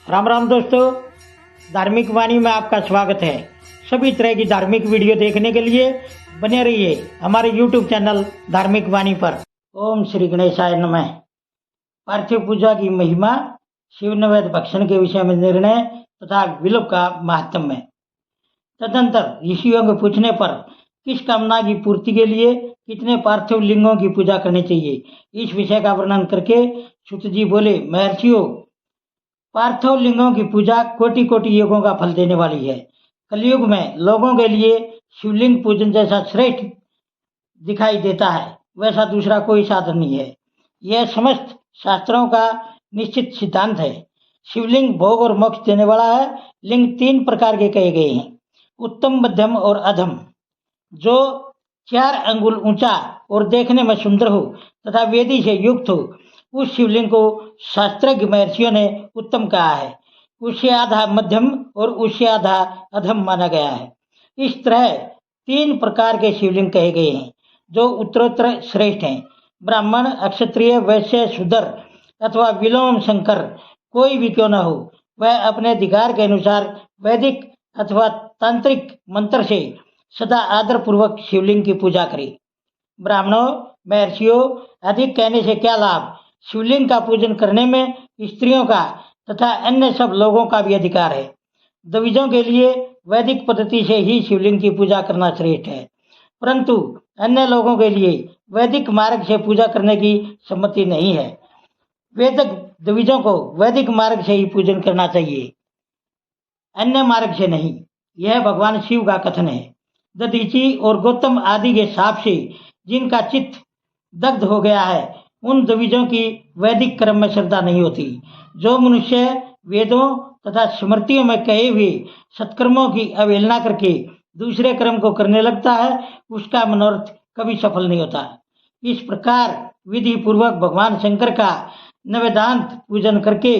राम राम दोस्तों, धार्मिक वाणी में आपका स्वागत है। सभी तरह की धार्मिक वीडियो देखने के लिए बने रहिए हमारे YouTube चैनल धार्मिक वाणी पर। ओम श्री गणेशाय नमः। पार्थिव पूजा की महिमा, शिव नैवेद्य भक्षण के विषय में निर्णय तथा विलोप का महात्म्य। तदंतर ऋषियों के पूछने पर किस कामना की पूर्ति के लिए कितने पार्थिव लिंगों की पूजा करनी चाहिए, इस विषय का वर्णन करके सूत जी बोले, महर्षियों, पार्थिव लिंगों की पूजा कोटि कोटि योगों का फल देने वाली है। कलयुग में लोगों के लिए शिवलिंग पूजन जैसा श्रेष्ठ दिखाई देता है, वैसा दूसरा कोई साधन नहीं है। यह समस्त शास्त्रों का निश्चित सिद्धांत है। शिवलिंग भोग और मोक्ष देने वाला है। लिंग 3 प्रकार के कहे गए हैं, उत्तम, मध्यम और अधम। जो 4 अंगुल ऊंचा और देखने में सुंदर हो तथा वेदी से युक्त हो, उस शिवलिंग को शास्त्रज्ञ महर्षियों ने उत्तम कहा है। उससे आधा मध्यम और उससे आधा अधम माना गया है। इस तरह 3 प्रकार के शिवलिंग कहे गए हैं जो उत्तरोत्तर श्रेष्ठ हैं। ब्राह्मण, क्षत्रिय, वैश्य, शूद्र अथवा विलोम शंकर कोई भी क्यों न हो, वह अपने अधिकार के अनुसार वैदिक अथवा तांत्रिक मंत्र से सदा आदर पूर्वक शिवलिंग की पूजा करे। ब्राह्मणों, महर्षियों, अधिक कहने से क्या लाभ। शिवलिंग का पूजन करने में स्त्रियों का तथा अन्य सब लोगों का भी अधिकार है। द्विजों के लिए वैदिक पद्धति से ही शिवलिंग की पूजा करना श्रेष्ठ है, परंतु अन्य लोगों के लिए वैदिक मार्ग से पूजा करने की सम्मति नहीं है। वेदक द्विजों को वैदिक मार्ग से ही पूजन करना चाहिए, अन्य मार्ग से नहीं। यह भगवान शिव का कथन है। दधीची और गौतम आदि के शाप से जिनका चित्त दग्ध हो गया है, उन द्विजों की वैदिक कर्म में श्रद्धा नहीं होती। जो मनुष्य वेदों तथा स्मृतियों में कहे हुए सत्कर्मों की अवहेलना करके दूसरे कर्म को करने लगता है, उसका मनोरथ कभी सफल नहीं होता। इस प्रकार विधि पूर्वक भगवान शंकर का नवेदांत पूजन करके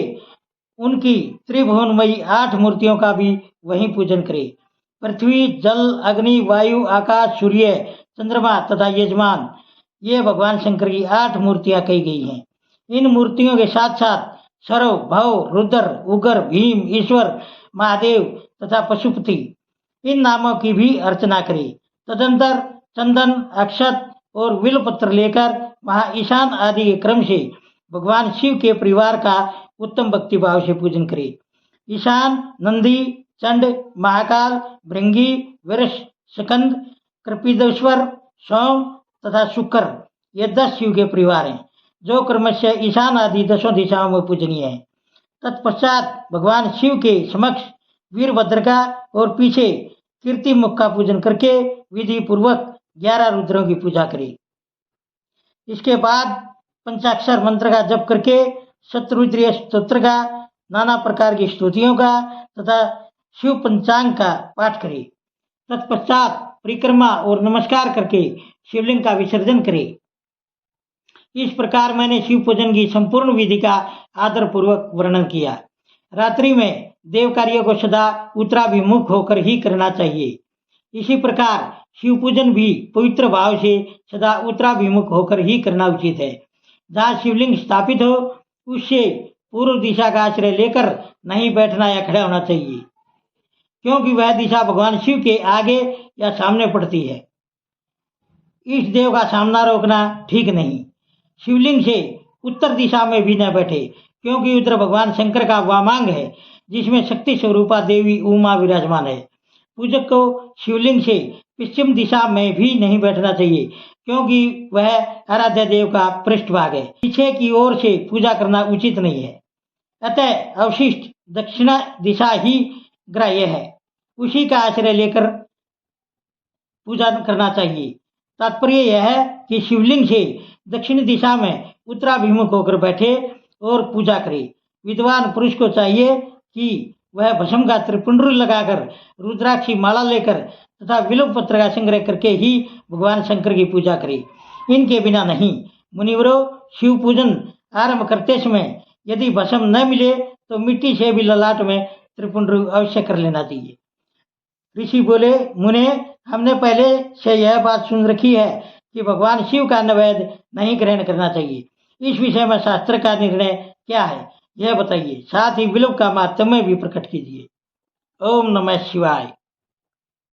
उनकी त्रिभुवनमयी 8 मूर्तियों का भी वहीं पूजन करे। पृथ्वी, जल, अग्नि, वायु, आकाश, सूर्य, चंद्रमा तथा यजमान, ये भगवान शंकर की 8 मूर्तियां कही गई हैं। इन मूर्तियों के साथ साथ सरव, भव, रुद्र, उग्र, भीम, ईश्वर, महादेव तथा पशुपति, इन नामों की भी अर्चना करें। तदंतर चंदन, अक्षत और बिल्वपत्र लेकर वहां ईशान आदि के क्रम से भगवान शिव के परिवार का उत्तम भक्ति भाव से पूजन करें। ईशान, नंदी, चंड, महाकाल, भृंगी, वृष, स्कंद, कपिलेश्वर, सोम तथा शुक्र, ये 10 शिव के परिवार हैं, जो क्रमशः ईशान आदि 10 दिशाओं में पूजनीय है। तत्पश्चात भगवान शिव के समक्ष वीरभद्र का और पीछे कीर्ति मुख का पूजन करके विधि पूर्वक 11 रुद्रों की पूजा करें। इसके बाद पंचाक्षर मंत्र का जप करके शतरुद्रीय स्तोत्र का, नाना प्रकार की स्तुतियों का तथा शिव पंचांग का पाठ करें। तत्पश्चात परिक्रमा और नमस्कार करके शिवलिंग का विसर्जन करें। इस प्रकार मैंने शिव पूजन की संपूर्ण विधि का आदर पूर्वक वर्णन किया। रात्रि में देव कार्यों को सदा उत्तराभिमुख होकर ही करना चाहिए। इसी प्रकार शिव पूजन भी पवित्र भाव से सदा उत्तराभिमुख होकर ही करना उचित है। जहाँ शिवलिंग स्थापित हो, उससे पूर्व दिशा का आश्रय लेकर नहीं बैठना या खड़ा होना चाहिए, क्योंकि वह दिशा भगवान शिव के आगे या सामने पड़ती है। इस देव का सामना रोकना ठीक नहीं। शिवलिंग से उत्तर दिशा में भी न बैठे, क्योंकि उधर भगवान शंकर का वामांग है, जिसमें शक्ति स्वरूपा देवी उमा विराजमान है। पूजक को शिवलिंग से पश्चिम दिशा में भी नहीं बैठना चाहिए, क्योंकि वह आराध्य देव का पृष्ठभाग है। पीछे की ओर से पूजा करना उचित नहीं है। अतः अवशिष्ट दक्षिण दिशा ही ग्राह्य है, उसी का आश्रय लेकर पूजा करना चाहिए। तात्पर्य यह है कि शिवलिंग से दक्षिण दिशा में उत्तराभिमुख होकर बैठे और पूजा करे। विद्वान पुरुष को चाहिए कि वह भस्म का त्रिपुंड लगाकर, रुद्राक्षी माला लेकर तथा बिल्व पत्र का संग्रह करके ही भगवान शंकर की पूजा करे, इनके बिना नहीं। मुनिवरों, शिव पूजन आरंभ करते समय यदि भस्म न मिले तो मिट्टी से भी ललाट में त्रिपुंड अवश्य कर लेना चाहिए। ऋषि बोले, मुने, हमने पहले से यह बात सुन रखी है कि भगवान शिव का नैवेद्य नहीं ग्रहण करना चाहिए। इस विषय में शास्त्र का निर्णय क्या है? यह बताइए, साथ ही विलुप्त का महात्म्य भी प्रकट कीजिए। ओम नमः शिवाय।